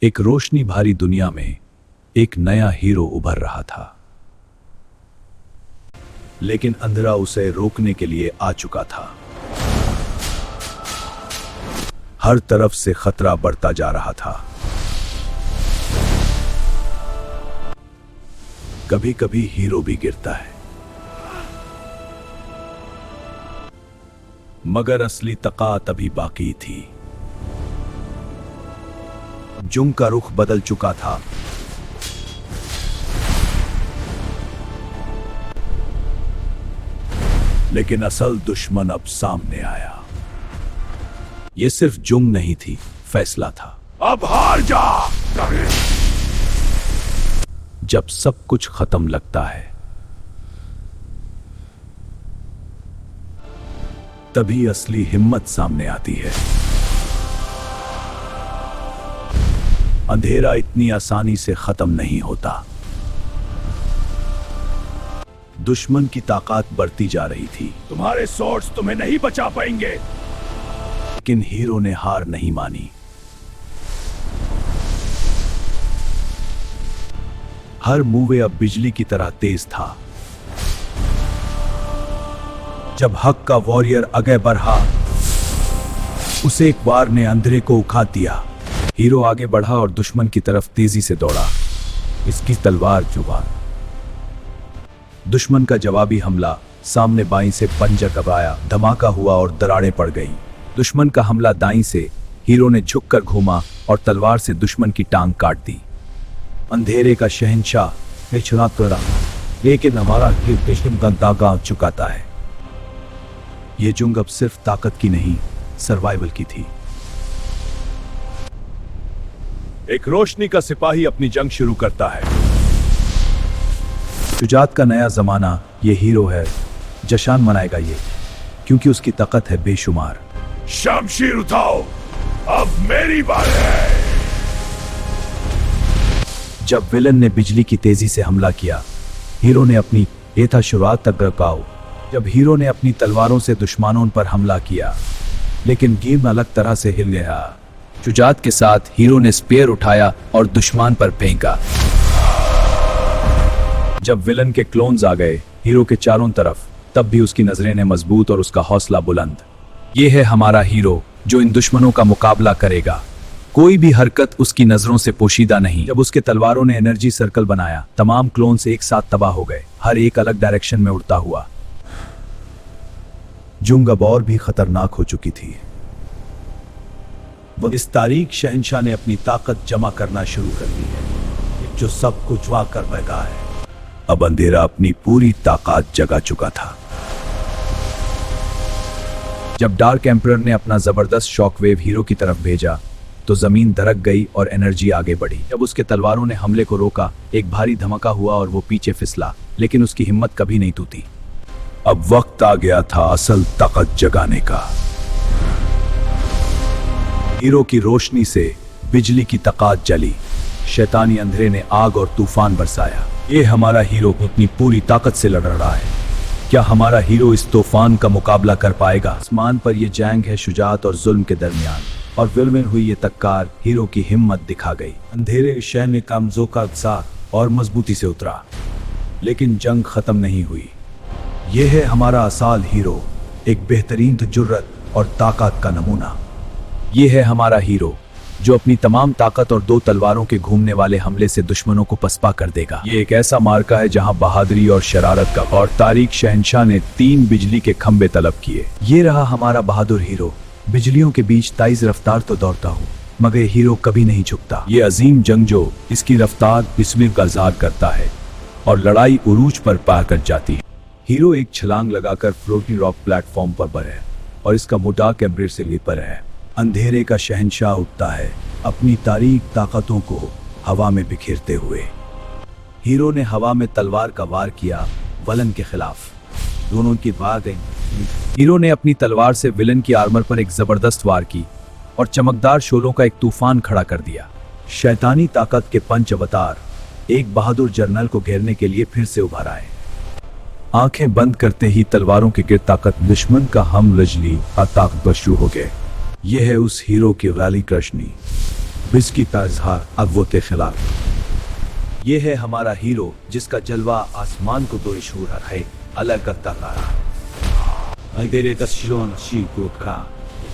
एक रोशनी भारी दुनिया में एक नया हीरो उभर रहा था, लेकिन अंधेरा उसे रोकने के लिए आ चुका था। हर तरफ से खतरा बढ़ता जा रहा था। कभी कभी हीरो भी गिरता है, मगर असली ताकत अभी बाकी थी। जुंग का रुख बदल चुका था। लेकिन असल दुश्मन अब सामने आया। यह सिर्फ जुंग नहीं थी, फैसला था। अब हार जा। जब सब कुछ खत्म लगता है, तभी असली हिम्मत सामने आती है। अंधेरा इतनी आसानी से खत्म नहीं होता। दुश्मन की ताकत बढ़ती जा रही थी। तुम्हारे स्वॉर्ड्स तुम्हें नहीं बचा पाएंगे। लेकिन हीरो ने हार नहीं मानी। हर मूव अब बिजली की तरह तेज था। जब हक का वॉरियर आगे बढ़ा, उसे एक बार ने अंधेरे को उखाड़ दिया। हीरो आगे बढ़ा और दुश्मन की तरफ तेजी से दौड़ा। इसकी तलवार जुबान। दुश्मन का जवाबी हमला सामने बाईं से पंजा कबाया, धमाका हुआ और दरारें पड़ गई। दुश्मन का हमला दाईं से। हीरो ने झुककर घूमा और तलवार से दुश्मन की टांग काट दी। अंधेरे का शहंशाह पिछड़ा करा, लेकिन हमारा दुश्मन का दागा चुकाता है। यह जंग अब सिर्फ ताकत की नहीं, सर्वाइवल की थी। एक रोशनी का सिपाही अपनी जंग शुरू करता है। शुजात का नया जमाना, ये हीरो है। जश्न मनाएगा ये, क्योंकि उसकी ताकत है बेशुमार। शमशीर उठाओ, अब मेरी बारी है। जब विलन ने बिजली की तेजी से हमला किया, हीरो ने अपनी ये था शुरुआत तक रकाओ। जब हीरो ने अपनी तलवारों से दुश्मनों पर हमला किया, लेकिन गेम अलग तरह से हिल गया। शुजात के साथ हीरो ने स्पेयर उठाया और दुश्मन पर फेंका। जब विलन के क्लोन्स आ गए हीरो के चारों तरफ, तब भी उसकी नजरें ने मजबूत और उसका हौसला बुलंद। ये है हमारा हीरो, जो इन दुश्मनों का मुकाबला करेगा। कोई भी हरकत उसकी नजरों से पोशीदा नहीं। जब उसके तलवारों ने एनर्जी सर्कल बनाया, तमाम क्लोन्स एक साथ तबाह हो गए, हर एक अलग डायरेक्शन में उड़ता हुआ। जंग अब और भी खतरनाक हो चुकी थी। इस तारीख शहंशाह ने अपनी ताकत जमा करना शुरू कर दी है, जो सब कुछ वा कर बैठा है। अब अंधेरा अपनी पूरी ताकत जगा चुका था। जब डार्क एम्परर ने अपना जबरदस्त शॉकवेव हीरो की तरफ भेजा, तो जमीन दरक गई और एनर्जी आगे बढ़ी। जब उसके तलवारों ने हमले को रोका, एक भारी धमाका हुआ और वो पीछे फिसला, लेकिन उसकी हिम्मत कभी नहीं टूटी। अब वक्त आ गया था असल ताकत जगाने का। हीरो की रोशनी से बिजली की ताकत जली। शैतानी अंधेरे ने आग और तूफान बरसाया। ये हमारा हीरो अपनी पूरी ताकत से लड़ रहा है। क्या हमारा हीरो इस तूफान का मुकाबला कर पाएगा? आसमान पर यह जंग है शुजात और जुल्म के दरमियान, और विल में हुई ये तक्कार हीरो की हिम्मत दिखा गई। अंधेरे शहर ने कामजों का उत्साह और मजबूती से उतरा, लेकिन जंग खत्म नहीं हुई। यह है हमारा असल हीरो, एक बेहतरीन जुर्रत और ताकत का नमूना। यह है हमारा हीरो, जो अपनी तमाम ताकत और दो तलवारों के घूमने वाले हमले से दुश्मनों को पसपा कर देगा। ये एक ऐसा मार्का है जहां बहादुरी और शरारत का और तारीख शहंशाह ने 3 बिजली के खंबे तलब किए। ये रहा हमारा बहादुर हीरो। बिजलियों के बीच तेज रफ्तार तो दौड़ता हूँ, मगर हीरो कभी नहीं झुकता। ये अजीम जंगजो इसकी रफ्तार तस्वीर का इज़हार करता है और लड़ाई उरूज पर पार कर जाती है। हीरो एक छलांग लगाकर फ्लोटिंग रॉक प्लेटफॉर्म पर है और इसका मोटा कैमरे से लेपर है। अंधेरे का शहंशाह उठता है, अपनी तारीख ताकतों को हवा में बिखेरते हुए। हीरो ने हवा में तलवार का वार किया विलन के खिलाफ। दोनों की वार गई। हीरो ने अपनी तलवार से विलन की आर्मर पर एक जबरदस्त वार की और चमकदार शोलों का एक तूफान खड़ा कर दिया। शैतानी ताकत के पंच अवतार एक बहादुर जर्नल को घेरने के लिए फिर से उभर आए। आंखें बंद करते ही तलवारों के गिर ताकत दुश्मन का हम लजली और ताकतवर शुरू हो गए। यह है उस हीरो की गाली कृष्णी, बिस्की का इजहार अगवो के खिलाफ। ये है हमारा हीरो जिसका जलवा आसमान को दो इशूर है अलग करता रहा। तेरे तस्वीरों का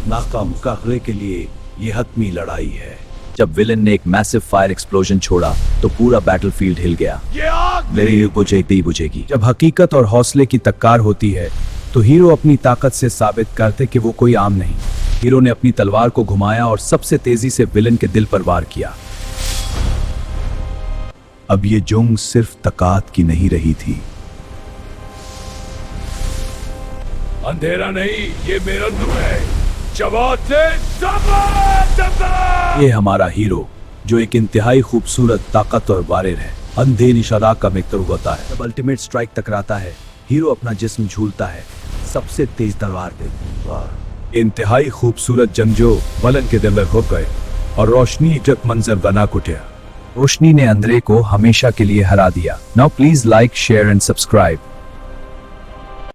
नाकाम मुकाबले के लिए ये हतमी लड़ाई है। जब विलन ने एक मैसिव फायर एक्सप्लोजन छोड़ा तो पूरा बैटलफील्ड हिल गया। मेरी बुझेगी। जब हकीकत और हौसले की टक्कर होती है तो हीरो अपनी ताकत से साबित करते कि वो कोई आम नहीं। हीरो ने अपनी तलवार को घुमाया और सबसे तेजी से विलन के दिल पर वार किया। अब ये जंग सिर्फ ताकत की नहीं रही थी। अंधेरा नहीं, ये मेरा दुख है। ये हमारा हीरो जो एक इंतहाई खूबसूरत ताकतवर वारियर है। अंधे निशाना का मित्र होता है। जब अल्टीमेट स्ट्राइक टकराता है हीरो अपना जिस्म झूलता है सबसे तेज तलवार पे। इंतहाई खूबसूरत जंगजो विलन के दिल में घुस गए और रोशनी एक मंजर बना कुटिया। रोशनी ने अंधेरे को हमेशा के लिए हरा दिया। Now please like share and subscribe.